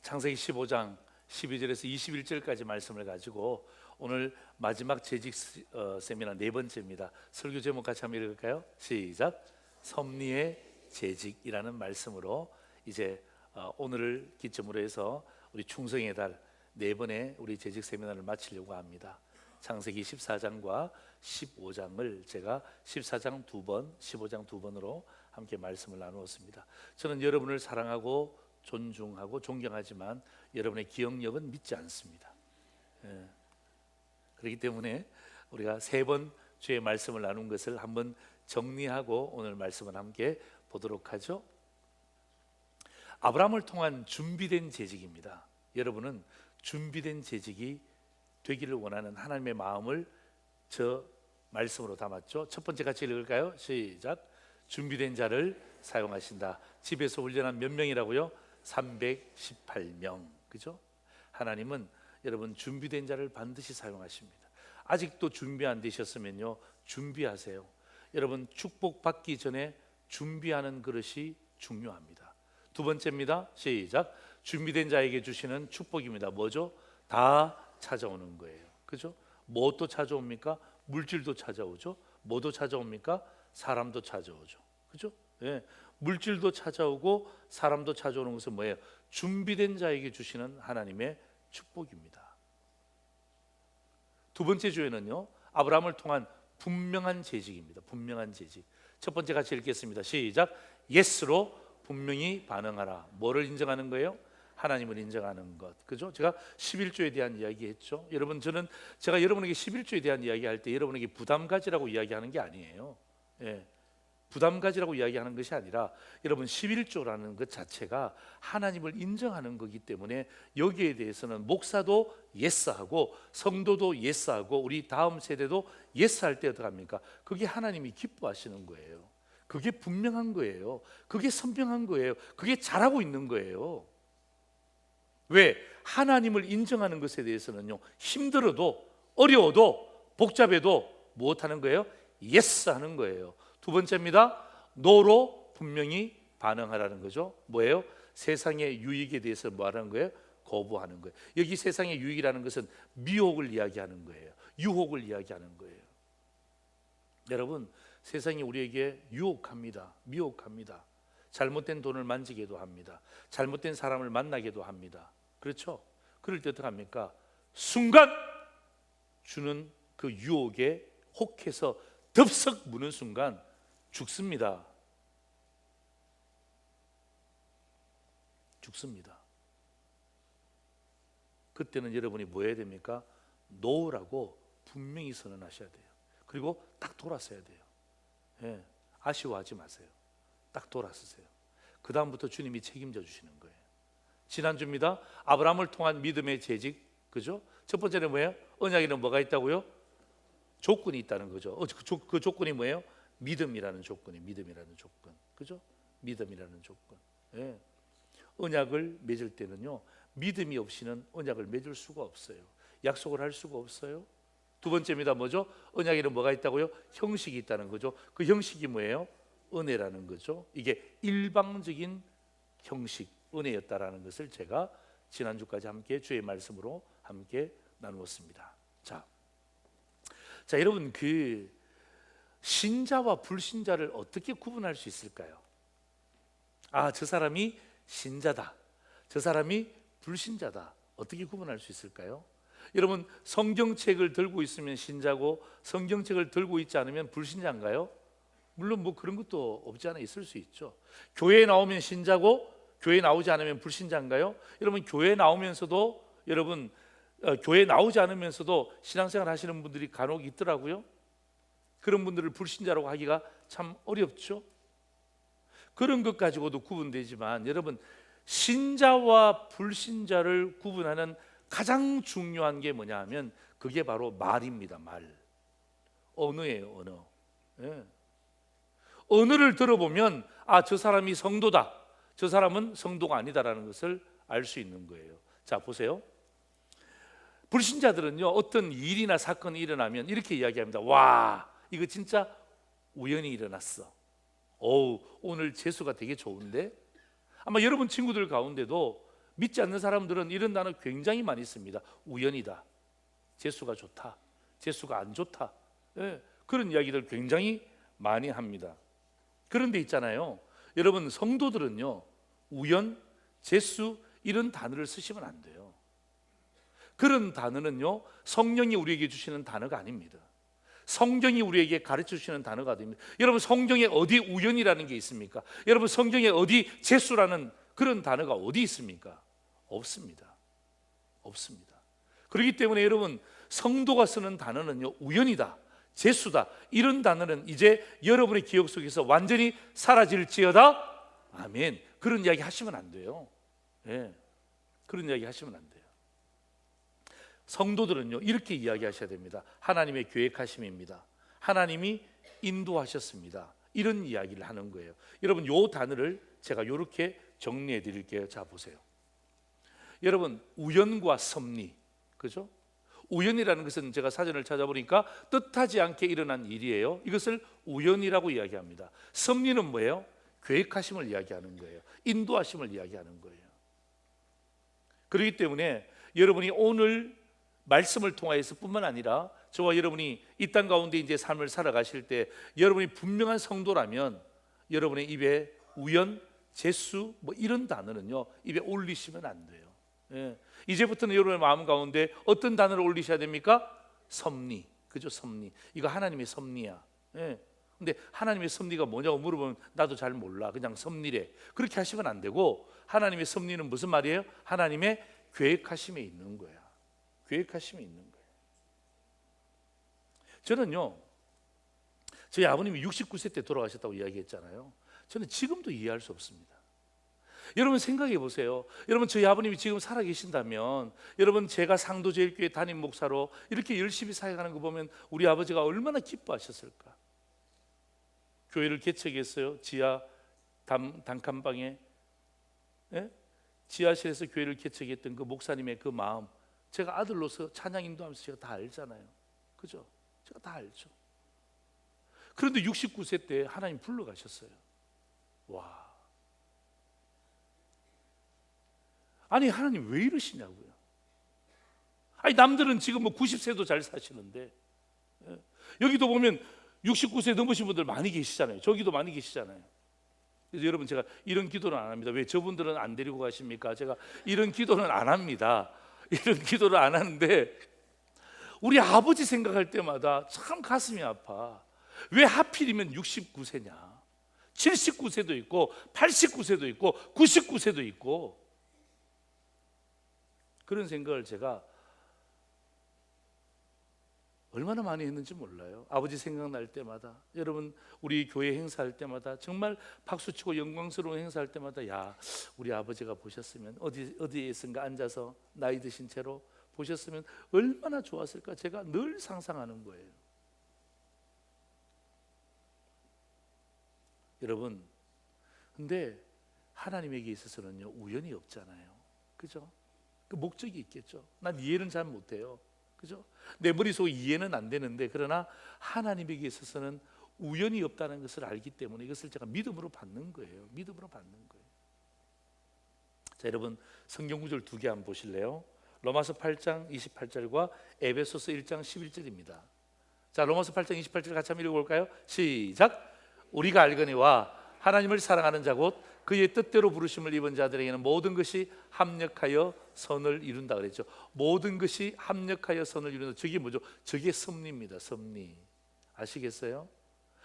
창세기 15장 12절에서 21절까지 말씀을 가지고 오늘 마지막 재직 세미나 네 번째입니다. 설교 제목 같이 한번 읽을까요? 시작. 섭리의 재직이라는 말씀으로 이제 오늘을 기점으로 해서 우리 충성의 달 네 번의 우리 재직 세미나를 마치려고 합니다. 창세기 14장과 15장을 제가 14장 두 번, 15장 두 번으로 함께 말씀을 나누었습니다. 저는 여러분을 사랑하고 존중하고 존경하지만 여러분의 기억력은 믿지 않습니다. 그렇기 때문에 우리가 세 번 주의 말씀을 나눈 것을 한번 정리하고 오늘 말씀을 함께 보도록 하죠. 아브라함을 통한 준비된 재직입니다. 여러분은 준비된 재직이 되기를 원하는 하나님의 마음을 저 말씀으로 담았죠. 첫 번째 같이 읽을까요? 시작. 준비된 자를 사용하신다. 집에서 훈련한 몇 명이라고요? 318명. 그죠? 하나님은 여러분 준비된 자를 반드시 사용하십니다. 아직도 준비 안 되셨으면요, 준비하세요. 여러분 축복받기 전에 준비하는 것이 중요합니다. 두 번째입니다. 시작. 준비된 자에게 주시는 축복입니다. 뭐죠? 다 찾아오는 거예요. 그죠? 뭐도 찾아옵니까? 물질도 찾아오죠. 뭐도 찾아옵니까? 사람도 찾아오죠. 그죠? 예. 물질도 찾아오고 사람도 찾아오는 것은 뭐예요? 준비된 자에게 주시는 하나님의 축복입니다. 두 번째 주에는요, 아브라함을 통한 분명한 재직입니다. 분명한 재직. 첫 번째 같이 읽겠습니다. 시작. 예스로 분명히 반응하라. 뭐를 인정하는 거예요? 하나님을 인정하는 것. 그죠? 제가 11조에 대한 이야기 했죠. 여러분, 제가 여러분에게 11조에 대한 이야기 할 때 여러분에게 부담 가지라고 이야기하는 게 아니에요. 예. 부담 가지라고 이야기하는 것이 아니라 여러분 11조라는 것 자체가 하나님을 인정하는 거기 때문에 여기에 대해서는 목사도 예스하고 성도도 예스하고 우리 다음 세대도 예스할 때 어떡합니까? 그게 하나님이 기뻐하시는 거예요. 그게 분명한 거예요. 그게 선명한 거예요. 그게 잘하고 있는 거예요. 왜? 하나님을 인정하는 것에 대해서는요, 힘들어도 어려워도 복잡해도 무엇하는 거예요? 예스 하는 거예요. 두 번째입니다. 노로 분명히 반응하라는 거죠. 뭐예요? 세상의 유익에 대해서 뭐 하는 거예요? 거부하는 거예요. 여기 세상의 유익이라는 것은 미혹을 이야기하는 거예요. 유혹을 이야기하는 거예요. 여러분, 세상이 우리에게 유혹합니다. 미혹합니다. 잘못된 돈을 만지게도 합니다. 잘못된 사람을 만나게도 합니다. 그렇죠? 그럴 때 어떡합니까? 순간 주는 그 유혹에 혹해서 덥석 무는 순간 죽습니다. 죽습니다. 그때는 여러분이 뭐 해야 됩니까? 노라고 분명히 선언하셔야 돼요. 그리고 딱 돌아서야 돼요. 예, 아쉬워하지 마세요. 딱 돌아서세요. 그 다음부터 주님이 책임져 주시는 거예요. 지난주입니다. 아브라함을 통한 믿음의 재직. 그죠? 첫 번째는 뭐예요? 언약에는 뭐가 있다고요? 조건이 있다는 거죠. 그 조건이 뭐예요? 믿음이라는 조건이 믿음이라는 조건. 그죠? 믿음이라는 조건. 예. 언약을 맺을 때는요, 믿음이 없이는 언약을 맺을 수가 없어요. 약속을 할 수가 없어요. 두 번째입니다. 뭐죠? 언약에는 뭐가 있다고요? 형식이 있다는 거죠. 그 형식이 뭐예요? 은혜라는 거죠. 이게 일방적인 형식, 은혜였다라는 것을 제가 지난주까지 함께 주의 말씀으로 함께 나누었습니다. 자, 여러분, 그 신자와 불신자를 어떻게 구분할 수 있을까요? 아, 저 사람이 신자다, 저 사람이 불신자다. 어떻게 구분할 수 있을까요? 여러분, 성경책을 들고 있으면 신자고 성경책을 들고 있지 않으면 불신자인가요? 물론 뭐 그런 것도 없지 않아 있을 수 있죠. 교회에 나오면 신자고 교회에 나오지 않으면 불신자인가요? 여러분, 교회에 나오면서도 여러분 교회에 나오지 않으면서도 신앙생활 하시는 분들이 간혹 있더라고요. 그런 분들을 불신자라고 하기가 참 어렵죠. 그런 것 가지고도 구분되지만 여러분, 신자와 불신자를 구분하는 가장 중요한 게 뭐냐 하면 그게 바로 말입니다. 말. 언어예요. 언어. 예. 언어를 들어보면 아, 저 사람이 성도다, 저 사람은 성도가 아니다라는 것을 알 수 있는 거예요. 자, 보세요. 불신자들은요, 어떤 일이나 사건이 일어나면 이렇게 이야기합니다. 와, 이거 진짜 우연히 일어났어. 오늘 재수가 되게 좋은데? 아마 여러분 친구들 가운데도 믿지 않는 사람들은 이런 단어 굉장히 많이 씁니다. 우연이다, 재수가 좋다, 재수가 안 좋다, 예, 그런 이야기들 굉장히 많이 합니다. 그런데 있잖아요, 여러분, 성도들은요 우연, 재수 이런 단어를 쓰시면 안 돼요. 그런 단어는요 성령이 우리에게 주시는 단어가 아닙니다. 성경이 우리에게 가르쳐 주시는 단어가 됩니다. 여러분, 성경에 어디 우연이라는 게 있습니까? 여러분, 성경에 어디 재수라는 그런 단어가 어디 있습니까? 없습니다. 없습니다. 그렇기 때문에 여러분, 성도가 쓰는 단어는요 우연이다, 재수다, 이런 단어는 이제 여러분의 기억 속에서 완전히 사라질지어다. 아멘. 그런 이야기 하시면 안 돼요. 예, 그런 이야기 하시면 안 돼요. 성도들은요 이렇게 이야기하셔야 됩니다. 하나님의 계획하심입니다. 하나님이 인도하셨습니다. 이런 이야기를 하는 거예요. 여러분, 요 단어를 제가 이렇게 정리해 드릴게요. 자, 보세요. 여러분, 우연과 섭리, 그죠? 우연이라는 것은 제가 사전을 찾아보니까 뜻하지 않게 일어난 일이에요. 이것을 우연이라고 이야기합니다. 섭리는 뭐예요? 계획하심을 이야기하는 거예요. 인도하심을 이야기하는 거예요. 그렇기 때문에 여러분이 오늘 말씀을 통하여서 뿐만 아니라 저와 여러분이 이 땅 가운데 이제 삶을 살아가실 때 여러분이 분명한 성도라면 여러분의 입에 우연, 재수 뭐 이런 단어는요 입에 올리시면 안 돼요. 예. 이제부터는 여러분의 마음 가운데 어떤 단어를 올리셔야 됩니까? 섭리, 그죠? 섭리. 이거 하나님의 섭리야. 예. 근데 하나님의 섭리가 뭐냐고 물어보면 나도 잘 몰라, 그냥 섭리래, 그렇게 하시면 안 되고, 하나님의 섭리는 무슨 말이에요? 하나님의 계획하심에 있는 거야. 계획하심에 있는 거예요. 저는요 저희 아버님이 69세 때 돌아가셨다고 이야기했잖아요. 저는 지금도 이해할 수 없습니다. 여러분, 생각해 보세요. 여러분, 저희 아버님이 지금 살아 계신다면, 여러분, 제가 상도제일교회 담임 목사로 이렇게 열심히 사역하는 거 보면 우리 아버지가 얼마나 기뻐하셨을까. 교회를 개척했어요. 지하 단칸방에, 예? 지하실에서 교회를 개척했던 그 목사님의 그 마음, 제가 아들로서 찬양 인도하면서 제가 다 알잖아요. 그죠? 제가 다 알죠. 그런데 69세 때 하나님 불러가셨어요. 와, 아니 하나님 왜 이러시냐고요. 아니 남들은 지금 뭐 90세도 잘 사시는데, 예? 여기도 보면 69세 넘으신 분들 많이 계시잖아요. 저기도 많이 계시잖아요. 그래서 여러분, 제가 이런 기도는 안 합니다. 왜 저분들은 안 데리고 가십니까? 제가 이런 기도는 안 합니다. 이런 기도를 안 하는데, 우리 아버지 생각할 때마다 참 가슴이 아파. 왜 하필이면 69세냐? 79세도 있고 89세도 있고 99세도 있고, 그런 생각을 제가 얼마나 많이 했는지 몰라요. 아버지 생각날 때마다, 여러분 우리 교회 행사할 때마다, 정말 박수치고 영광스러운 행사할 때마다, 야, 우리 아버지가 보셨으면 어디에선가 앉아서 나이 드신 채로 보셨으면 얼마나 좋았을까, 제가 늘 상상하는 거예요. 여러분, 근데 하나님에게 있어서는요 우연이 없잖아요. 그죠? 그 목적이 있겠죠. 난 이해는 잘 못해요. 그죠? 내 머릿속에 이해는 안 되는데, 그러나 하나님에게 있어서는 우연이 없다는 것을 알기 때문에 이것을 제가 믿음으로 받는 거예요. 믿음으로 받는 거예요. 자, 여러분, 성경 구절 두 개 한번 보실래요? 로마서 8장 28절과 에베소서 1장 11절입니다. 자, 로마서 8장 28절 같이 한번 읽어볼까요? 시작. 우리가 알거니와 하나님을 사랑하는 자 곧 그의 뜻대로 부르심을 입은 자들에게는 모든 것이 합력하여 선을 이룬다 그랬죠. 모든 것이 합력하여 선을 이룬다. 저게 뭐죠? 저게 섭리입니다. 섭리. 아시겠어요?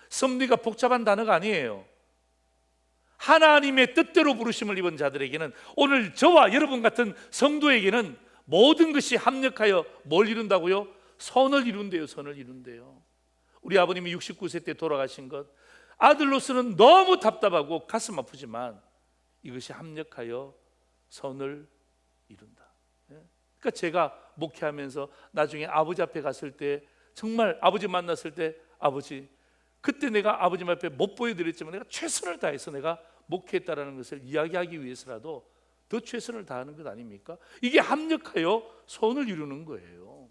섭리가 복잡한 단어가 아니에요. 하나님의 뜻대로 부르심을 입은 자들에게는, 오늘 저와 여러분 같은 성도에게는 모든 것이 합력하여 뭘 이룬다고요? 선을 이룬대요. 선을 이룬대요. 우리 아버님이 69세 때 돌아가신 것, 아들로서는 너무 답답하고 가슴 아프지만 이것이 합력하여 선을 이룬다. 그러니까 제가 목회하면서 나중에 아버지 앞에 갔을 때, 정말 아버지 만났을 때, 아버지, 그때 내가 아버지 앞에 못 보여드렸지만 내가 최선을 다해서 내가 목회했다라는 것을 이야기하기 위해서라도 더 최선을 다하는 것 아닙니까? 이게 합력하여 선을 이루는 거예요.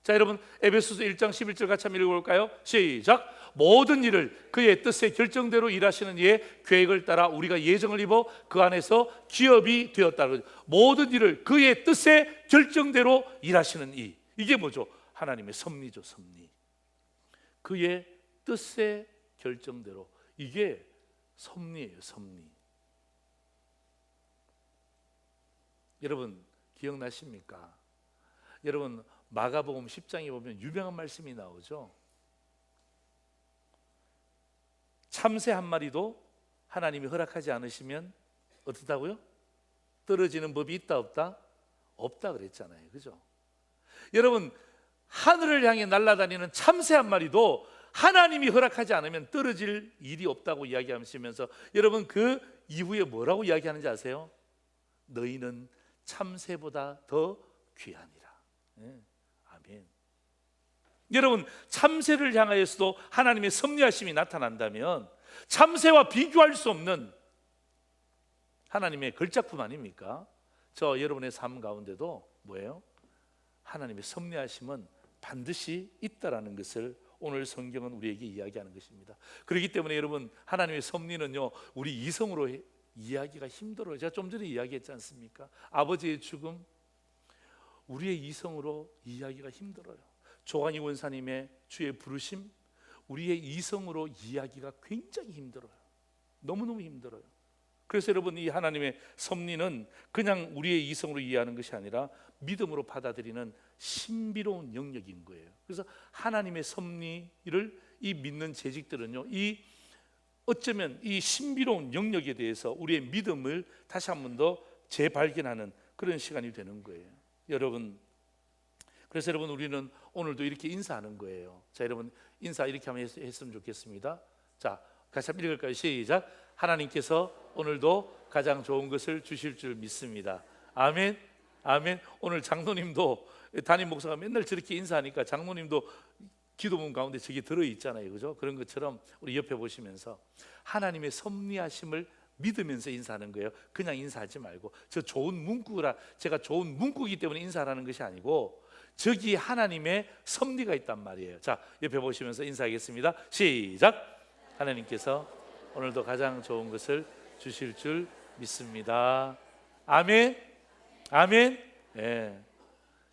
자, 여러분 에베소서 1장 11절 같이 한번 읽어볼까요? 시작. 모든 일을 그의 뜻의 결정대로 일하시는 이의 계획을 따라 우리가 예정을 입어 그 안에서 기업이 되었다. 모든 일을 그의 뜻의 결정대로 일하시는 이, 이게 뭐죠? 하나님의 섭리죠. 섭리. 그의 뜻의 결정대로, 이게 섭리예요. 섭리. 여러분 기억나십니까? 여러분 마가복음 10장에 보면 유명한 말씀이 나오죠. 참새 한 마리도 하나님이 허락하지 않으시면 어떻다고요? 떨어지는 법이 있다 없다? 없다 그랬잖아요. 그죠? 여러분 하늘을 향해 날아다니는 참새 한 마리도 하나님이 허락하지 않으면 떨어질 일이 없다고 이야기하시면서 여러분 그 이후에 뭐라고 이야기하는지 아세요? 너희는 참새보다 더 귀하니라. 네. 아멘. 여러분 참새를 향하여서도 하나님의 섭리하심이 나타난다면 참새와 비교할 수 없는 하나님의 걸작품 아닙니까? 저 여러분의 삶 가운데도 뭐예요? 하나님의 섭리하심은 반드시 있다라는 것을 오늘 성경은 우리에게 이야기하는 것입니다. 그렇기 때문에 여러분 하나님의 섭리는요 우리 이성으로 이야기가 힘들어요. 제가 좀 전에 이야기했지 않습니까? 아버지의 죽음, 우리의 이성으로 이야기가 힘들어요. 조광희 원사님의 주의 부르심, 우리의 이성으로 이야기가 굉장히 힘들어요. 너무너무 힘들어요. 그래서 여러분 이 하나님의 섭리는 그냥 우리의 이성으로 이해하는 것이 아니라 믿음으로 받아들이는 신비로운 영역인 거예요. 그래서 하나님의 섭리를 이 믿는 재직들은요, 이 어쩌면 이 신비로운 영역에 대해서 우리의 믿음을 다시 한 번 더 재발견하는 그런 시간이 되는 거예요. 여러분, 그래서 여러분 우리는 오늘도 이렇게 인사하는 거예요. 자, 여러분 인사 이렇게 한번 했으면 좋겠습니다. 자, 같이 한번 읽을까요? 시작. 하나님께서 오늘도 가장 좋은 것을 주실 줄 믿습니다. 아멘. 아멘. 오늘 장로님도 담임 목사가 맨날 저렇게 인사하니까 장로님도 기도문 가운데 저기 들어있잖아요. 그죠? 그런 것처럼 우리 옆에 보시면서 하나님의 섭리하심을 믿으면서 인사하는 거예요. 그냥 인사하지 말고 저 좋은 문구라, 제가 좋은 문구이기 때문에 인사하는 것이 아니고 저기 하나님의 섭리가 있단 말이에요. 자, 옆에 보시면서 인사하겠습니다. 시작. 하나님께서 오늘도 가장 좋은 것을 주실 줄 믿습니다. 아멘. 아멘. 예.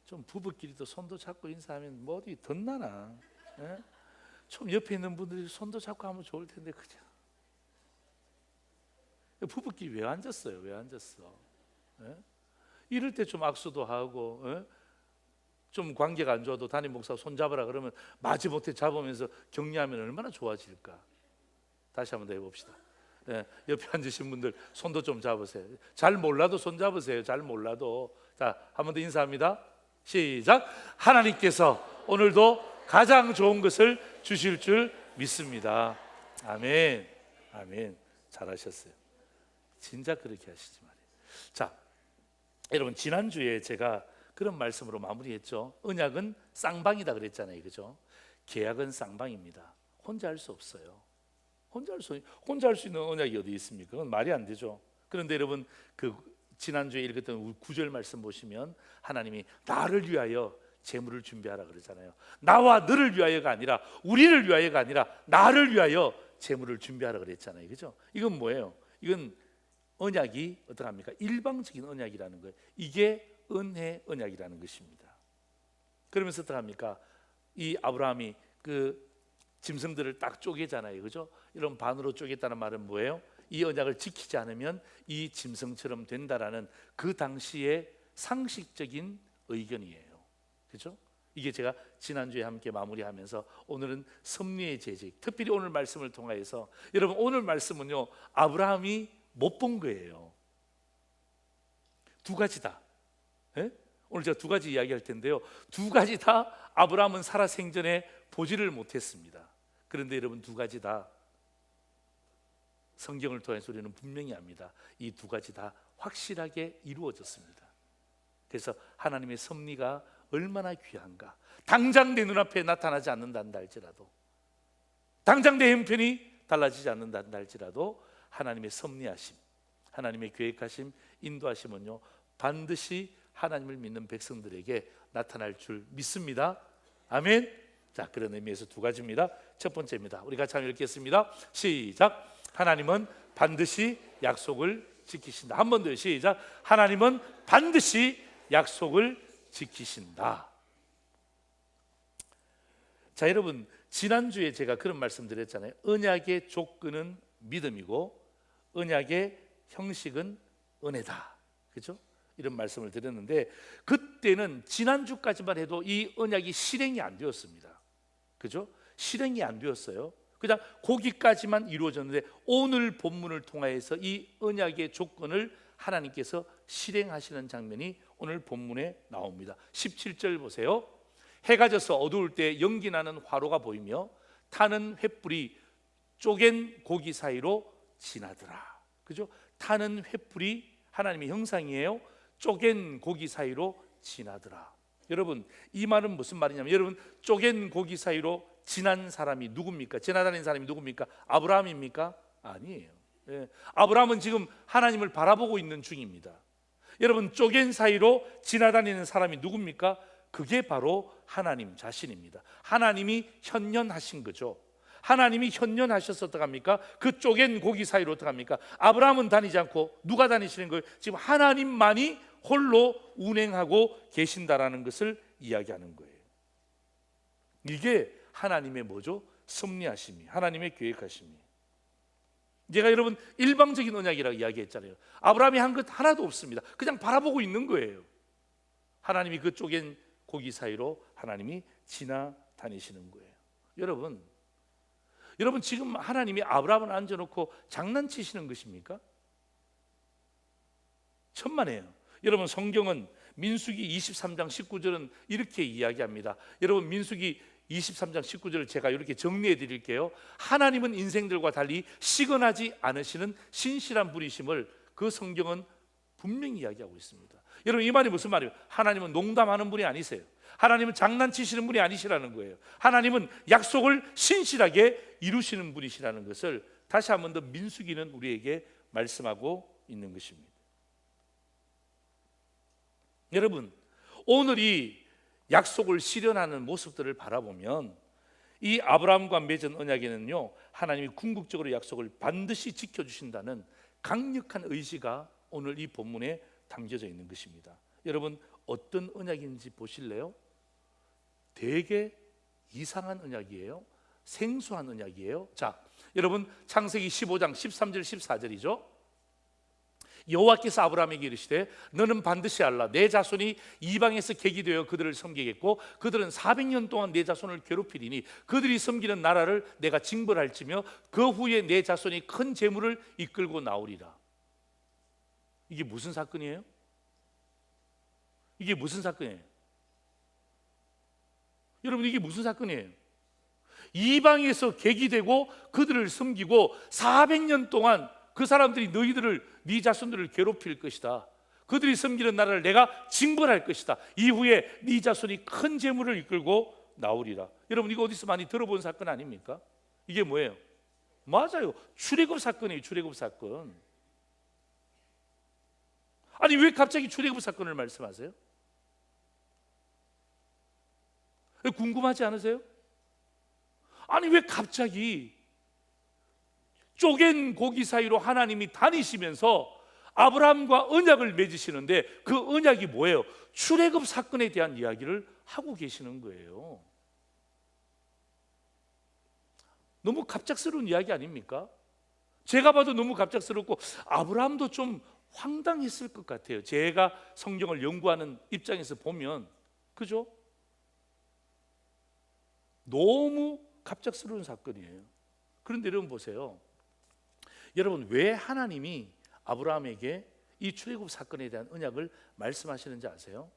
좀 부부끼리도 손도 잡고 인사하면 뭐 어디 덧나나? 예? 좀 옆에 있는 분들이 손도 잡고 하면 좋을 텐데 그냥 부부끼리 왜 앉았어요? 왜 앉았어? 예? 이럴 때 좀 악수도 하고, 예? 좀 관계가 안 좋아도 담임 목사 손 잡으라 그러면 마지못해 잡으면서 격려하면 얼마나 좋아질까? 다시 한번 더 해봅시다. 예, 옆에 앉으신 분들 손도 좀 잡으세요. 잘 몰라도 손 잡으세요. 잘 몰라도. 자, 한 번 더 인사합니다. 시작. 하나님께서 오늘도 가장 좋은 것을 주실 줄 믿습니다. 아멘. 아멘. 잘하셨어요. 진짜 그렇게 하시지 말이에요. 자, 여러분 지난주에 제가 그런 말씀으로 마무리했죠. 언약은 쌍방이다 그랬잖아요. 그죠? 계약은 쌍방입니다. 혼자 할 수 없어요. 혼자 할 수 있는 언약이 어디 있습니까? 그건 말이 안 되죠. 그런데 여러분 그 지난주에 읽었던 9절 말씀 보시면 하나님이 나를 위하여 재물을 준비하라 그러잖아요. 나와 너를 위하여가 아니라 우리를 위하여가 아니라 나를 위하여 재물을 준비하라 그랬잖아요. 그죠? 이건 뭐예요? 이건 언약이 어떡합니까? 일방적인 언약이라는 거예요. 이게 은혜 언약이라는 것입니다. 그러면서 어떡합니까? 이 아브라함이 그 짐승들을 딱 쪼개잖아요. 그죠? 이런 반으로 쪼갰다는 말은 뭐예요? 이 언약을 지키지 않으면 이 짐승처럼 된다라는 그 당시의 상식적인 의견이에요. 그죠? 이게 제가 지난주에 함께 마무리하면서 오늘은 섭리의 재직, 특별히 오늘 말씀을 통하여서 여러분 오늘 말씀은요 아브라함이 못 본 거예요. 두 가지다. 예? 오늘 제가 두 가지 이야기할 텐데요. 두 가지 다 아브라함은 살아 생전에 보지를 못했습니다. 그런데 여러분 두 가지 다 성경을 통해서 우리는 분명히 압니다. 이 두 가지 다 확실하게 이루어졌습니다. 그래서 하나님의 섭리가 얼마나 귀한가. 당장 내 눈앞에 나타나지 않는단다 할지라도, 당장 내 형편이 달라지지 않는단다 할지라도 하나님의 섭리하심, 하나님의 계획하심, 인도하심은요 반드시 하나님을 믿는 백성들에게 나타날 줄 믿습니다. 아멘. 자, 그런 의미에서 두 가지입니다. 첫 번째입니다. 우리 같이 한번 읽겠습니다. 시작. 하나님은 반드시 약속을 지키신다. 한 번 더요. 시작. 하나님은 반드시 약속을 지키신다. 자, 여러분, 지난주에 제가 그런 말씀 드렸잖아요. 언약의 조건은 믿음이고 언약의 형식은 은혜다. 그렇죠? 이런 말씀을 드렸는데, 그때는 지난주까지만 해도 이 언약이 실행이 안 되었습니다. 그죠? 실행이 안 되었어요. 그냥 거기까지만 이루어졌는데, 오늘 본문을 통하여서 이 언약의 조건을 하나님께서 실행하시는 장면이 오늘 본문에 나옵니다. 17절 보세요. 해가 져서 어두울 때 연기 나는 화로가 보이며 타는 횃불이 쪼갠 고기 사이로 지나더라. 그죠? 타는 횃불이 하나님의 형상이에요. 쪼갠 고기 사이로 지나더라. 여러분, 이 말은 무슨 말이냐면, 여러분, 쪼갠 고기 사이로 지난 사람이 누굽니까? 지나다니는 사람이 누굽니까? 아브라함입니까? 아니에요. 예. 아브라함은 지금 하나님을 바라보고 있는 중입니다. 여러분, 쪼갠 사이로 지나다니는 사람이 누굽니까? 그게 바로 하나님 자신입니다. 하나님이 현현하신 거죠. 하나님이 현현하셔서 어떡합니까? 그 쪼갠 고기 사이로 어떡합니까? 아브라함은 다니지 않고 누가 다니시는 거예요? 지금 하나님만이 홀로 운행하고 계신다라는 것을 이야기하는 거예요. 이게 하나님의 뭐죠? 섭리하심이, 하나님의 계획하심이. 제가 여러분 일방적인 언약이라고 이야기했잖아요. 아브라함이 한 것 하나도 없습니다. 그냥 바라보고 있는 거예요. 하나님이 그 쪼갠 고기 사이로 하나님이 지나다니시는 거예요. 여러분 지금 하나님이 아브라함을 앉혀놓고 장난치시는 것입니까? 천만에요. 여러분, 성경은 민수기 23장 19절은 이렇게 이야기합니다. 여러분, 민수기 23장 19절을 제가 이렇게 정리해 드릴게요. 하나님은 인생들과 달리 시건하지 않으시는 신실한 분이심을 그 성경은 분명히 이야기하고 있습니다. 여러분, 이 말이 무슨 말이에요? 하나님은 농담하는 분이 아니세요. 하나님은 장난치시는 분이 아니시라는 거예요. 하나님은 약속을 신실하게 이루시는 분이시라는 것을 다시 한 번 더 민수기는 우리에게 말씀하고 있는 것입니다. 여러분, 오늘 이 약속을 실현하는 모습들을 바라보면 이 아브라함과 맺은 언약에는요, 하나님이 궁극적으로 약속을 반드시 지켜주신다는 강력한 의지가 오늘 이 본문에 담겨져 있는 것입니다. 여러분, 어떤 언약인지 보실래요? 되게 이상한 언약이에요. 생소한 언약이에요. 자, 여러분, 창세기 15장 13절 14절이죠. 여호와께서 아브라함에게 이르시되 너는 반드시 알라. 내 자손이 이방에서 객이 되어 그들을 섬기겠고 그들은 400년 동안 내 자손을 괴롭히리니 그들이 섬기는 나라를 내가 징벌할지며 그 후에 내 자손이 큰 재물을 이끌고 나오리라. 이게 무슨 사건이에요? 이게 무슨 사건이에요? 여러분, 이게 무슨 사건이에요? 이방에서 객이 되고 그들을 섬기고 400년 동안 그 사람들이 네 자손들을 괴롭힐 것이다. 그들이 섬기는 나라를 내가 징벌할 것이다. 이후에 네 자손이 큰 재물을 이끌고 나오리라. 여러분, 이거 어디서 많이 들어본 사건 아닙니까? 이게 뭐예요? 맞아요. 출애굽 사건이에요. 출애굽 사건. 아니, 왜 갑자기 출애굽 사건을 말씀하세요? 궁금하지 않으세요? 아니, 왜 갑자기 쪼갠 고기 사이로 하나님이 다니시면서 아브라함과 언약을 맺으시는데 그 언약이 뭐예요? 출애굽 사건에 대한 이야기를 하고 계시는 거예요. 너무 갑작스러운 이야기 아닙니까? 제가 봐도 너무 갑작스럽고 아브라함도 좀 황당했을 것 같아요. 제가 성경을 연구하는 입장에서 보면. 그죠? 너무 갑작스러운 사건이에요. 그런데 여러분 보세요. 여러분, 왜 하나님이 아브라함에게 이 출애굽 사건에 대한 언약을 말씀하시는지 아세요?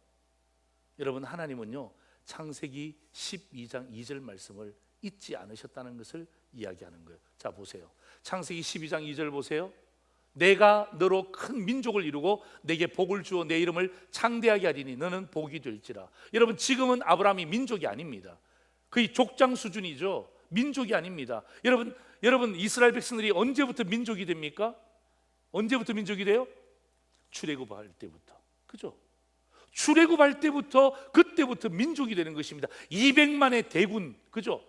여러분, 하나님은요, 창세기 12장 2절 말씀을 잊지 않으셨다는 것을 이야기하는 거예요. 자, 보세요. 창세기 12장 2절 보세요. 내가 너로 큰 민족을 이루고 내게 복을 주어 내 이름을 창대하게 하리니 너는 복이 될지라. 여러분, 지금은 아브라함이 민족이 아닙니다. 거의 족장 수준이죠. 민족이 아닙니다. 여러분 이스라엘 백성들이 언제부터 민족이 됩니까? 언제부터 민족이 돼요? 출애굽할 때부터. 그죠? 출애굽할 때부터 그때부터 민족이 되는 것입니다. 200만의 대군, 그죠?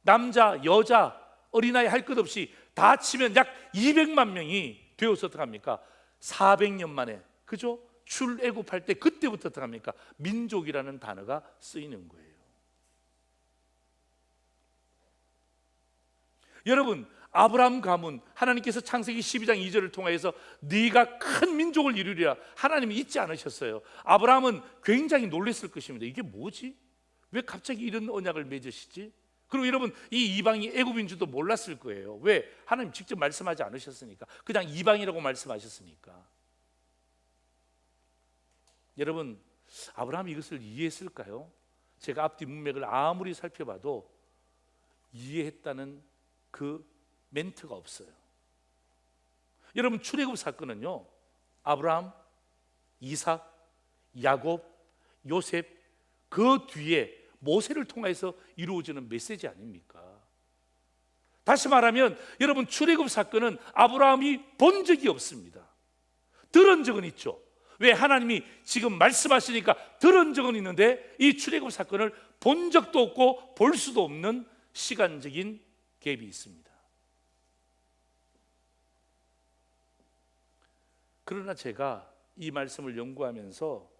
남자, 여자, 어린아이 할 것 없이 다 치면 약 200만 명이 되어서 어떡합니까? 400년 만에, 그죠? 출애굽할 때 그때부터 어떡합니까? 민족이라는 단어가 쓰이는 거예요. 여러분, 아브라함 가문, 하나님께서 창세기 12장 2절을 통하여서 네가 큰 민족을 이루리라 하나님이 잊지 않으셨어요. 아브라함은 굉장히 놀랐을 것입니다. 이게 뭐지? 왜 갑자기 이런 언약을 맺으시지? 그리고 여러분, 이 이방이 애굽인 줄도 몰랐을 거예요. 왜? 하나님 직접 말씀하지 않으셨으니까. 그냥 이방이라고 말씀하셨으니까. 여러분, 아브라함이 이것을 이해했을까요? 제가 앞뒤 문맥을 아무리 살펴봐도 이해했다는 그 멘트가 없어요. 여러분, 출애굽 사건은요, 아브라함, 이삭, 야곱, 요셉, 그 뒤에 모세를 통해서 이루어지는 메시지 아닙니까? 다시 말하면 여러분, 출애굽 사건은 아브라함이 본 적이 없습니다. 들은 적은 있죠. 왜? 하나님이 지금 말씀하시니까 들은 적은 있는데 이 출애굽 사건을 본 적도 없고 볼 수도 없는 시간적인 갭이 있습니다. 그러나 제가 이 말씀을 연구하면서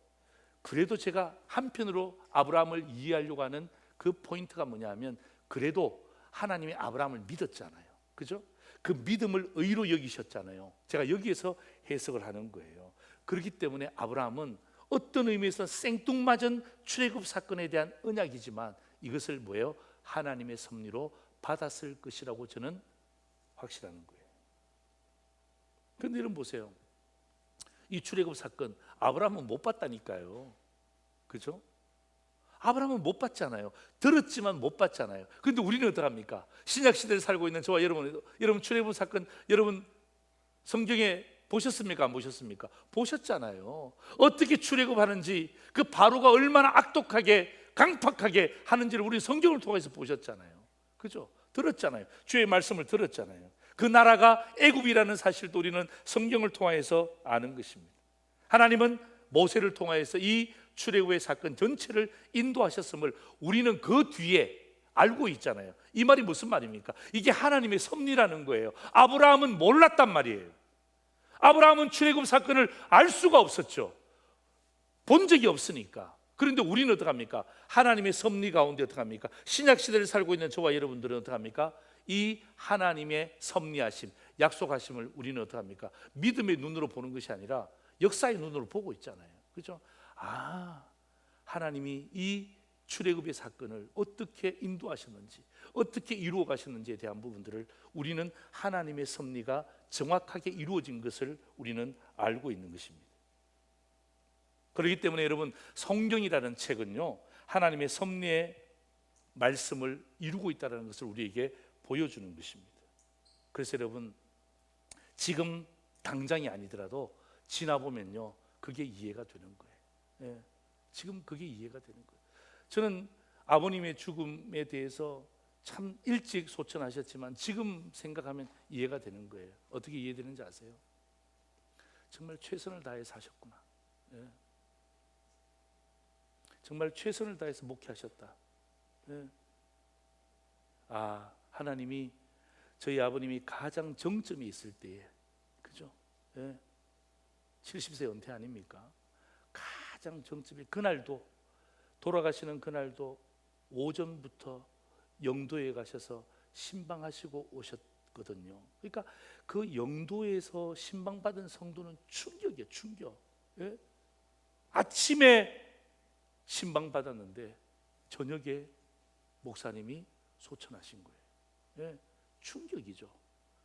그래도 제가 한편으로 아브라함을 이해하려고 하는 그 포인트가 뭐냐 하면, 그래도 하나님이 아브라함을 믿었잖아요. 그죠? 그 믿음을 의로 여기셨잖아요. 제가 여기에서 해석을 하는 거예요. 그렇기 때문에 아브라함은 어떤 의미에서 생뚱맞은 출애굽 사건에 대한 언약이지만 이것을 뭐예요? 하나님의 섭리로 받았을 것이라고 저는 확실하는 거예요. 그런데 여러분 보세요. 이 출애굽 사건 아브라함은 못 봤다니까요. 그죠? 아브라함은 못 봤잖아요. 들었지만 못 봤잖아요. 그런데 우리는 어떡합니까? 신약 시대를 살고 있는 저와 여러분 출애굽 사건 여러분 성경에 보셨습니까? 안 보셨습니까? 보셨잖아요. 어떻게 출애굽하는지, 그 바로가 얼마나 악독하게 강팍하게 하는지를 우리 성경을 통해서 보셨잖아요. 그죠? 들었잖아요. 주의 말씀을 들었잖아요. 그 나라가 애굽이라는 사실도 우리는 성경을 통해서 아는 것입니다. 하나님은 모세를 통해서 이 출애굽의 사건 전체를 인도하셨음을 우리는 그 뒤에 알고 있잖아요. 이 말이 무슨 말입니까? 이게 하나님의 섭리라는 거예요. 아브라함은 몰랐단 말이에요. 아브라함은 출애굽 사건을 알 수가 없었죠. 본 적이 없으니까. 그런데 우리는 어떡합니까? 하나님의 섭리 가운데 어떡합니까? 신약 시대를 살고 있는 저와 여러분들은 어떡합니까? 이 하나님의 섭리하심, 약속하심을 우리는 어떡합니까? 믿음의 눈으로 보는 것이 아니라 역사의 눈으로 보고 있잖아요. 그렇죠? 아, 하나님이 이 출애굽의 사건을 어떻게 인도하셨는지, 어떻게 이루어 가셨는지에 대한 부분들을 우리는 하나님의 섭리가 정확하게 이루어진 것을 우리는 알고 있는 것입니다. 그렇기 때문에 여러분, 성경이라는 책은요, 하나님의 섭리의 말씀을 이루고 있다는 것을 우리에게 보여주는 것입니다. 그래서 여러분, 지금 당장이 아니더라도 지나보면요, 그게 이해가 되는 거예요. 예, 지금 그게 이해가 되는 거예요. 저는 아버님의 죽음에 대해서 참 일찍 소천하셨지만 지금 생각하면 이해가 되는 거예요. 어떻게 이해되는지 아세요? 정말 최선을 다해 사셨구나. 예. 정말 최선을 다해서 목회하셨다. 예. 아, 하나님이 저희 아버님이 가장 정점이 있을 때에, 그죠? 예. 70세 은퇴 아닙니까? 가장 정점이, 그날도, 돌아가시는 그날도 오전부터 영도에 가셔서 신방하시고 오셨거든요. 그러니까 그 영도에서 신방받은 성도는 충격이에요. 충격. 예? 아침에 신방받았는데 저녁에 목사님이 소천하신 거예요. 예? 충격이죠.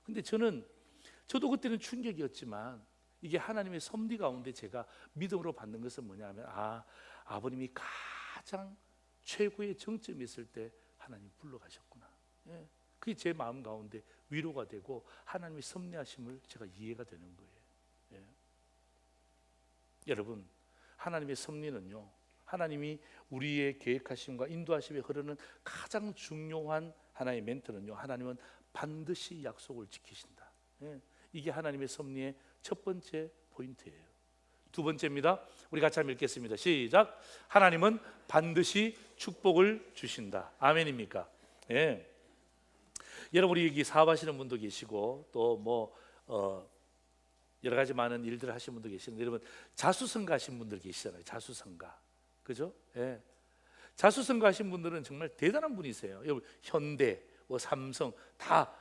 근데 저도 그때는 충격이었지만 이게 하나님의 섭리 가운데 제가 믿음으로 받는 것은 뭐냐면, 아, 아버님이 가장 최고의 정점이 있을 때 하나님 불러가셨구나. 예. 그게 제 마음 가운데 위로가 되고 하나님의 섭리하심을 제가 이해가 되는 거예요. 예. 여러분, 하나님의 섭리는요, 하나님이 우리의 계획하심과 인도하심에 흐르는 가장 중요한 하나의 멘트는요, 하나님은 반드시 약속을 지키신다. 예. 이게 하나님의 섭리의 첫 번째 포인트예요. 두 번째입니다. 우리 같이 한번 읽겠습니다. 시작. 하나님은 반드시 축복을 주신다. 아멘입니까? 예. 여러분, 우리 여기 사업하시는 분도 계시고 또 뭐 여러 가지 많은 일들을 하시는 분도 계시는데, 여러분 자수성가 하신 분들 계시잖아요. 자수성가, 그죠? 예. 자수성가 하신 분들은 정말 대단한 분이세요. 여러분 현대, 뭐 삼성 다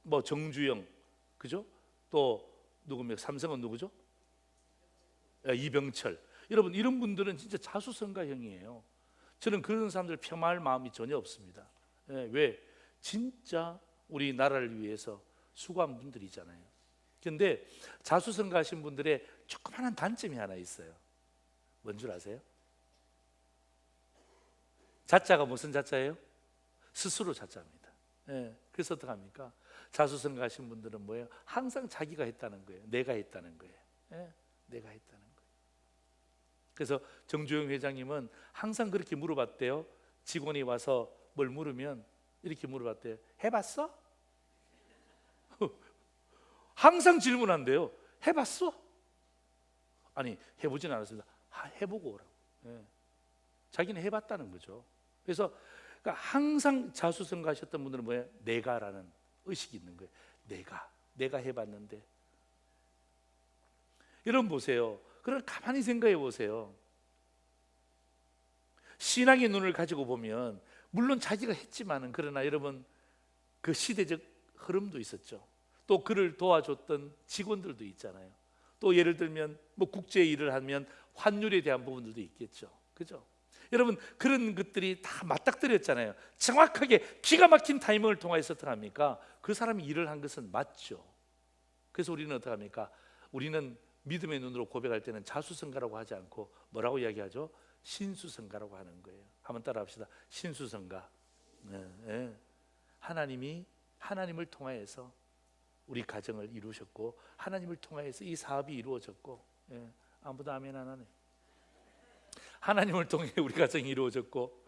뭐 정주영, 그죠? 또 누구입니까? 삼성은 누구죠? 이병철. 여러분 이런 분들은 진짜 자수성가형이에요. 저는 그런 사람들 폄하할 마음이 전혀 없습니다. 예, 왜? 진짜 우리 나라를 위해서 수고한 분들이잖아요. 그런데 자수성가하신 분들의 조그마한 단점이 하나 있어요. 뭔 줄 아세요? 자자가 무슨 자자예요? 스스로 자자입니다. 예, 그래서 어떡합니까? 자수성가하신 분들은 뭐예요? 항상 자기가 했다는 거예요. 내가 했다는 거예요. 예, 내가 했다는 거예요. 그래서 정주영 회장님은 항상 그렇게 물어봤대요. 직원이 와서 뭘 물으면 이렇게 물어봤대요. 해봤어? 항상 질문한대요. 해봤어? 아니, 해보진 않았습니다. 해보고 오라고. 예. 자기는 해봤다는 거죠. 그래서 그러니까 항상 자수성가하셨던 분들은 뭐예요? 내가라는 의식이 있는 거예요. 내가 해봤는데. 여러분 보세요. 그럼 가만히 생각해 보세요. 신앙의 눈을 가지고 보면 물론 자기가 했지만은, 그러나 여러분 그 시대적 흐름도 있었죠. 또 그를 도와줬던 직원들도 있잖아요. 또 예를 들면 뭐 국제 일을 하면 환율에 대한 부분들도 있겠죠. 그죠? 여러분 그런 것들이 다 맞닥뜨렸잖아요. 정확하게 기가 막힌 타이밍을 통해서 어떻게 합니까? 그 사람이 일을 한 것은 맞죠. 그래서 우리는 어떻게 합니까? 우리는 믿음의 눈으로 고백할 때는 자수성가라고 하지 않고 뭐라고 이야기하죠? 신수성가라고 하는 거예요. 한번 따라합시다. 신수성가. 네, 네. 하나님을 통하여서 우리 가정을 이루셨고, 하나님을 통하여서 이 사업이 이루어졌고, 예, 아무도 아멘 안 하네. 하나님을 통해 우리 가정이 이루어졌고,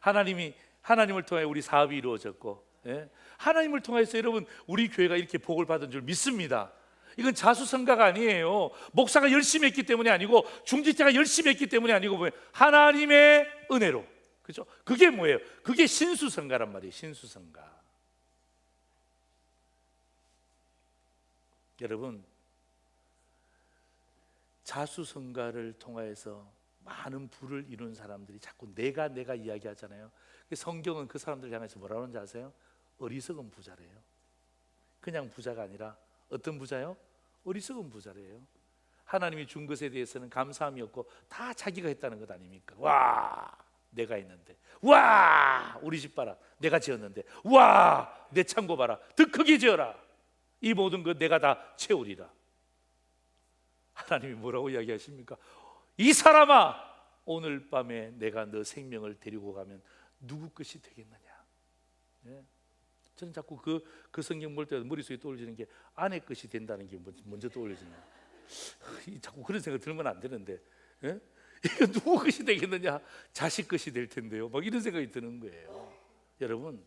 하나님을 통해 우리 사업이 이루어졌고, 예, 하나님을 통해서 여러분 우리 교회가 이렇게 복을 받은 줄 믿습니다. 이건 자수성가가 아니에요. 목사가 열심히 했기 때문이 아니고, 중직자가 열심히 했기 때문이 아니고, 뭐예요? 하나님의 은혜로. 그죠? 그게 뭐예요? 그게 신수성가란 말이에요. 신수성가. 여러분, 자수성가를 통하여서 많은 부를 이룬 사람들이 자꾸 내가 이야기하잖아요. 성경은 그 사람들 향해서 뭐라고 하는지 아세요? 어리석은 부자래요. 그냥 부자가 아니라 어떤 부자요? 어리석은 부자래요. 하나님이 준 것에 대해서는 감사함이 없고 다 자기가 했다는 것 아닙니까? 와, 내가 했는데. 와, 우리 집 봐라, 내가 지었는데. 와, 내 창고 봐라, 더 크게 지어라. 이 모든 것 내가 다 채우리라. 하나님이 뭐라고 이야기하십니까? 이 사람아, 오늘 밤에 내가 너 생명을 데리고 가면 누구 것이 되겠느냐. 예? 저는 자꾸 그 성경 볼 때 머릿속에 떠올리는 게 아내 것이 된다는 게 먼저 떠올려지네요. 자꾸 그런 생각 들면 안 되는데, 예? 이거 누구 것이 되겠느냐? 자식 것이 될 텐데요. 막 이런 생각이 드는 거예요. 여러분,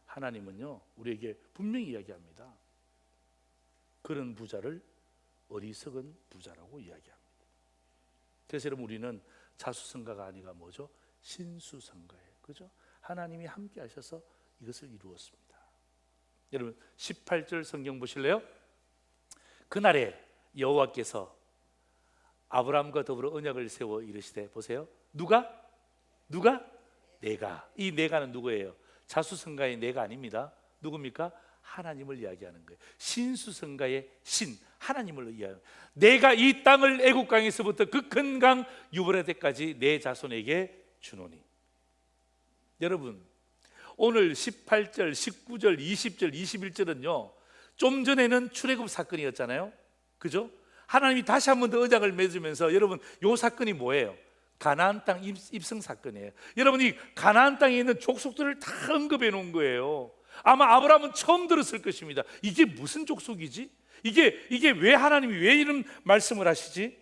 하나님은요 우리에게 분명히 이야기합니다. 그런 부자를 어리석은 부자라고 이야기합니다. 그래서 여러분 우리는 자수성가가 아니라 뭐죠? 신수성가예요. 그죠? 하나님이 함께 하셔서 이것을 이루었습니다. 여러분 18절 성경 보실래요? 그날에 여호와께서 아브라함과 더불어 언약을 세워 이르시되, 보세요. 누가? 내가. 이 내가는 누구예요? 자수성가의 내가 아닙니다. 누굽니까? 하나님을 이야기하는 거예요. 신수성가의 신, 하나님을 이야기하는 거예요. 내가 이 땅을 애굽 강에서부터 그 큰 강 유브라데까지 내 자손에게 주노니. 여러분 오늘 18절, 19절, 20절, 21절은요 좀 전에는 출애굽 사건이었잖아요. 그죠? 하나님이 다시 한 번 더 언약을 맺으면서, 여러분 요 사건이 뭐예요? 가나안 땅 입성 사건이에요. 여러분 이 가나안 땅에 있는 족속들을 다 언급해 놓은 거예요. 아마 아브라함은 처음 들었을 것입니다. 이게 무슨 족속이지? 이게 왜 하나님이 왜 이런 말씀을 하시지?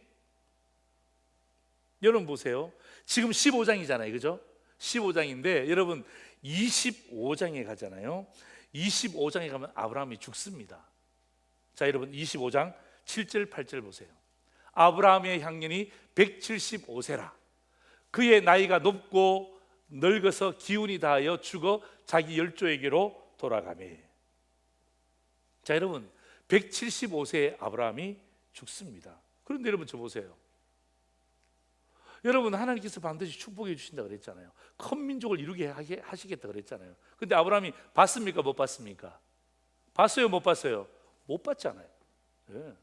여러분 보세요. 지금 15장이잖아요. 그죠? 15장인데 여러분 25장에 가잖아요. 25장에 가면 아브라함이 죽습니다. 자, 여러분 25장 7절 8절 보세요. 아브라함의 향년이 175세라. 그의 나이가 높고 늙어서 기운이 다하여 죽어 자기 열조에게로 돌아가매. 자, 여러분, 175세의 아브라함이 죽습니다. 그런데 여러분, 저 보세요. 여러분, 하나님께서 반드시 축복해 주신다 그랬잖아요. 큰 민족을 이루게 하시겠다 그랬잖아요. 근데 아브라함이 봤습니까? 못 봤습니까? 봤어요? 못 봤어요? 못 봤잖아요. 네.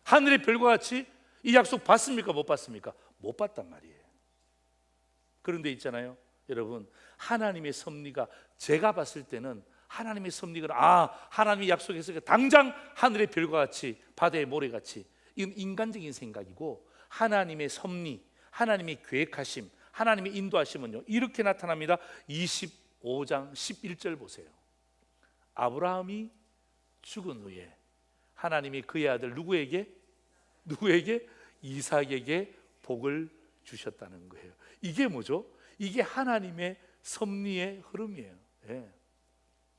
하늘의 별과 같이 이 약속 봤습니까? 못 봤습니까? 못 봤단 말이에요. 그런데 있잖아요, 여러분, 하나님의 섭리가, 제가 봤을 때는 하나님의 섭리가 하나님이 약속했으니까 당장 하늘의 별과 같이, 바다의 모래같이, 이건 인간적인 생각이고, 하나님의 섭리, 하나님의 계획하심, 하나님의 인도하심은요 이렇게 나타납니다. 25장 11절 보세요. 아브라함이 죽은 후에 하나님이 그의 아들 누구에게? 이삭에게 복을 주셨다는 거예요. 이게 뭐죠? 이게 하나님의 섭리의 흐름이에요. 예.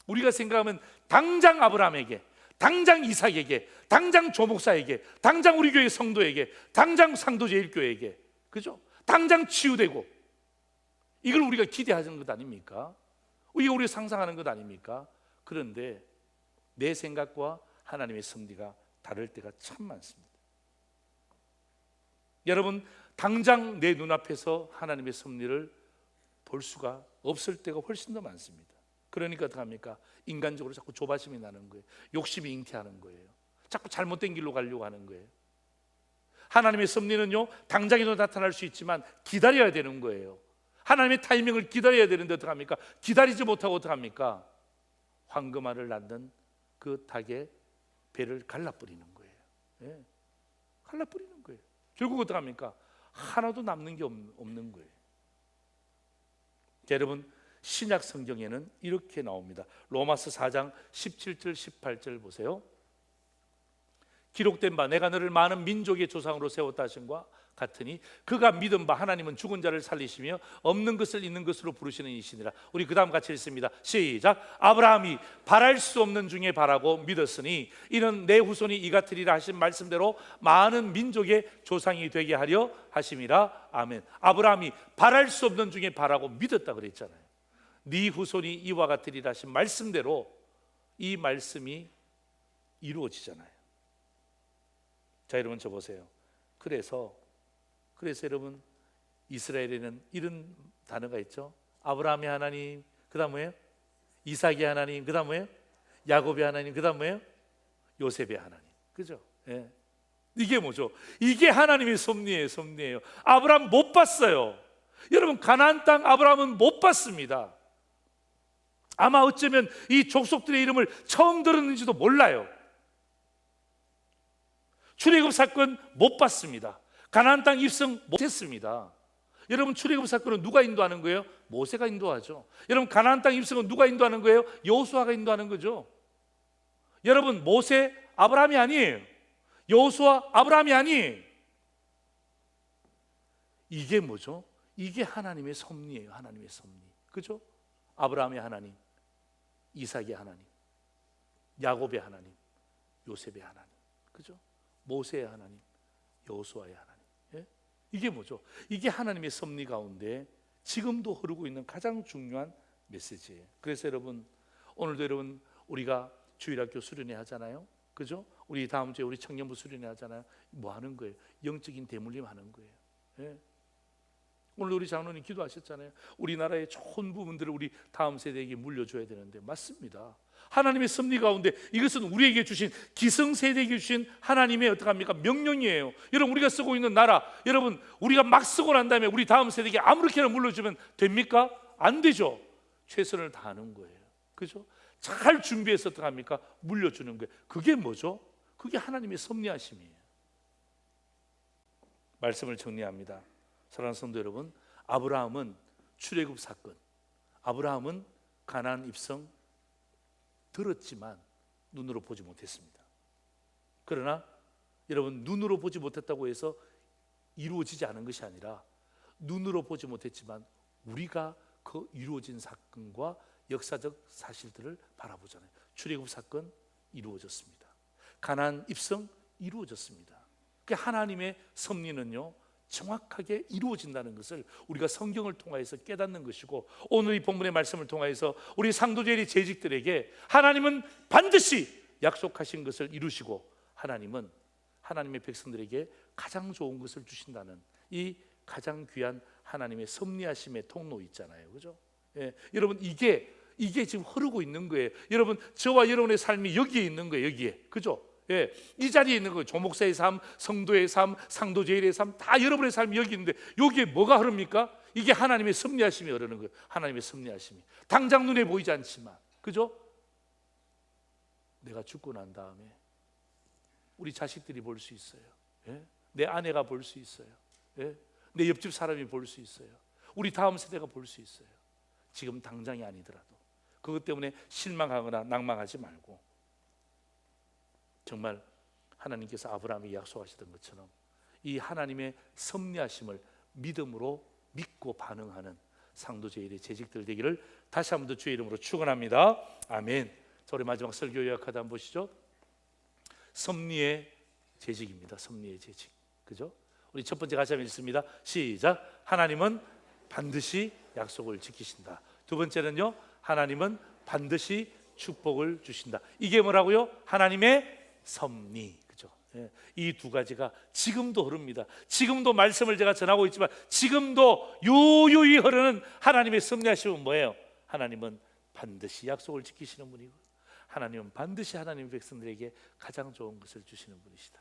우리가 생각하면 당장 아브라함에게, 당장 이삭에게, 당장 조목사에게, 당장 우리 교회 성도에게, 당장 상도제일교회에게, 그죠? 당장 치유되고, 이걸 우리가 기대하는 것 아닙니까? 이게 우리가 상상하는 것 아닙니까? 그런데 내 생각과 하나님의 섭리가 다를 때가 참 많습니다. 여러분, 당장 내 눈앞에서 하나님의 섭리를 볼 수가 없을 때가 훨씬 더 많습니다. 그러니까 어떡합니까? 인간적으로 자꾸 조바심이 나는 거예요. 욕심이 잉태하는 거예요. 자꾸 잘못된 길로 가려고 하는 거예요. 하나님의 섭리는요 당장에도 나타날 수 있지만 기다려야 되는 거예요. 하나님의 타이밍을 기다려야 되는데 어떡합니까? 기다리지 못하고 어떡합니까? 황금알을 낳는 그 닭의 배를 갈라버리는 거예요. 예. 갈라버리는 거예요. 결국 어떡합니까? 하나도 남는 게 없는 거예요. 자, 여러분, 신약 성경에는 이렇게 나옵니다. 로마서 4장 17절 18절 보세요. 기록된 바 내가 너를 많은 민족의 조상으로 세웠다 하심과 같으니 그가 믿은 바 하나님은 죽은 자를 살리시며 없는 것을 있는 것으로 부르시는 이시니라. 우리 그 다음 같이 읽습니다. 시작. 아브라함이 바랄 수 없는 중에 바라고 믿었으니 이는 내 후손이 이 같으리라 하신 말씀대로 많은 민족의 조상이 되게 하려 하심이라. 아멘. 아브라함이 바랄 수 없는 중에 바라고 믿었다 그랬잖아요. 네 후손이 이와 같으리라 하신 말씀대로 이 말씀이 이루어지잖아요. 자, 여러분, 저 보세요. 그래서 여러분, 이스라엘에는 이런 단어가 있죠. 아브라함의 하나님, 그 다음 뭐예요? 이삭의 하나님, 그 다음 뭐예요? 야곱의 하나님, 그 다음 뭐예요? 요셉의 하나님. 그죠? 예. 이게 뭐죠? 이게 하나님의 섭리예요. 아브라함 못 봤어요. 여러분, 가나안 땅 아브라함은 못 봤습니다. 아마 어쩌면 이 족속들의 이름을 처음 들었는지도 몰라요. 출애굽 사건 못 봤습니다. 가나안 땅 입성 못했습니다. 여러분, 출애굽 사건은 누가 인도하는 거예요? 모세가 인도하죠. 여러분, 가나안 땅 입성은 누가 인도하는 거예요? 여호수아가 인도하는 거죠. 여러분, 모세 아브라함이 아니에요. 여호수아 아브라함이 아니에요. 이게 뭐죠? 이게 하나님의 섭리예요. 하나님의 섭리. 그죠? 아브라함의 하나님, 이삭의 하나님, 야곱의 하나님, 요셉의 하나님. 그죠? 모세의 하나님, 여호수아의 하나님. 예? 이게 뭐죠? 이게 하나님의 섭리 가운데 지금도 흐르고 있는 가장 중요한 메시지예요. 그래서 여러분, 오늘도 여러분 우리가 주일학교 수련회 하잖아요. 그죠? 우리 다음 주에 우리 청년부 수련회 하잖아요. 뭐 하는 거예요? 영적인 대물림 하는 거예요. 예? 오늘 우리 장로님 기도하셨잖아요. 우리나라의 좋은 부분들을 우리 다음 세대에게 물려줘야 되는데, 맞습니다. 하나님의 섭리 가운데 이것은 우리에게 주신, 기성세대에게 주신 하나님의 어떡합니까? 명령이에요. 여러분, 우리가 쓰고 있는 나라, 여러분, 우리가 막 쓰고 난 다음에 우리 다음 세대에게 아무렇게나 물려주면 됩니까? 안 되죠. 최선을 다하는 거예요. 그죠? 잘 준비해서 어떡합니까? 물려주는 거예요. 그게 뭐죠? 그게 하나님의 섭리하심이에요. 말씀을 정리합니다. 사랑하는 성도 여러분, 아브라함은 출애굽 사건, 아브라함은 가나안 입성 들었지만 눈으로 보지 못했습니다. 그러나 여러분, 눈으로 보지 못했다고 해서 이루어지지 않은 것이 아니라, 눈으로 보지 못했지만 우리가 그 이루어진 사건과 역사적 사실들을 바라보잖아요. 출애굽 사건 이루어졌습니다. 가나안 입성 이루어졌습니다. 그 하나님의 섭리는요 정확하게 이루어진다는 것을 우리가 성경을 통하여서 깨닫는 것이고, 오늘 이 본문의 말씀을 통하여서 우리 상도제일의 재직들에게 하나님은 반드시 약속하신 것을 이루시고, 하나님은 하나님의 백성들에게 가장 좋은 것을 주신다는 이 가장 귀한 하나님의 섭리하심의 통로 있잖아요, 그죠? 예, 여러분 이게 지금 흐르고 있는 거예요. 여러분 저와 여러분의 삶이 여기에 있는 거예요, 여기에, 그죠? 예, 이 자리에 있는 거예요. 조목사의 삶, 성도의 삶, 상도제일의 삶, 다 여러분의 삶이 여기 있는데 여기에 뭐가 흐릅니까? 이게 하나님의 섭리하심이 흐르는 거예요. 하나님의 섭리하심이 당장 눈에 보이지 않지만, 그죠? 내가 죽고 난 다음에 우리 자식들이 볼 수 있어요. 예? 내 아내가 볼 수 있어요. 예? 내 옆집 사람이 볼 수 있어요. 우리 다음 세대가 볼 수 있어요. 지금 당장이 아니더라도 그것 때문에 실망하거나 낭망하지 말고, 정말 하나님께서 아브라함에게 약속하시던 것처럼 이 하나님의 섭리하심을 믿음으로 믿고 반응하는 상도제일의 재직들 되기를 다시 한 번 더 주의 이름으로 축원합니다. 아멘. 자, 우리 마지막 설교 요약하다 한번 보시죠. 섭리의 재직입니다. 섭리의 재직, 그죠? 우리 첫 번째 같이 한번 읽습니다. 시작. 하나님은 반드시 약속을 지키신다. 두 번째는요, 하나님은 반드시 축복을 주신다. 이게 뭐라고요? 하나님의 섭리, 그죠? 예, 이 두 가지가 지금도 흐릅니다. 지금도 말씀을 제가 전하고 있지만 지금도 유유히 흐르는 하나님의 섭리하심은 뭐예요? 하나님은 반드시 약속을 지키시는 분이고, 하나님은 반드시 하나님의 백성들에게 가장 좋은 것을 주시는 분이시다.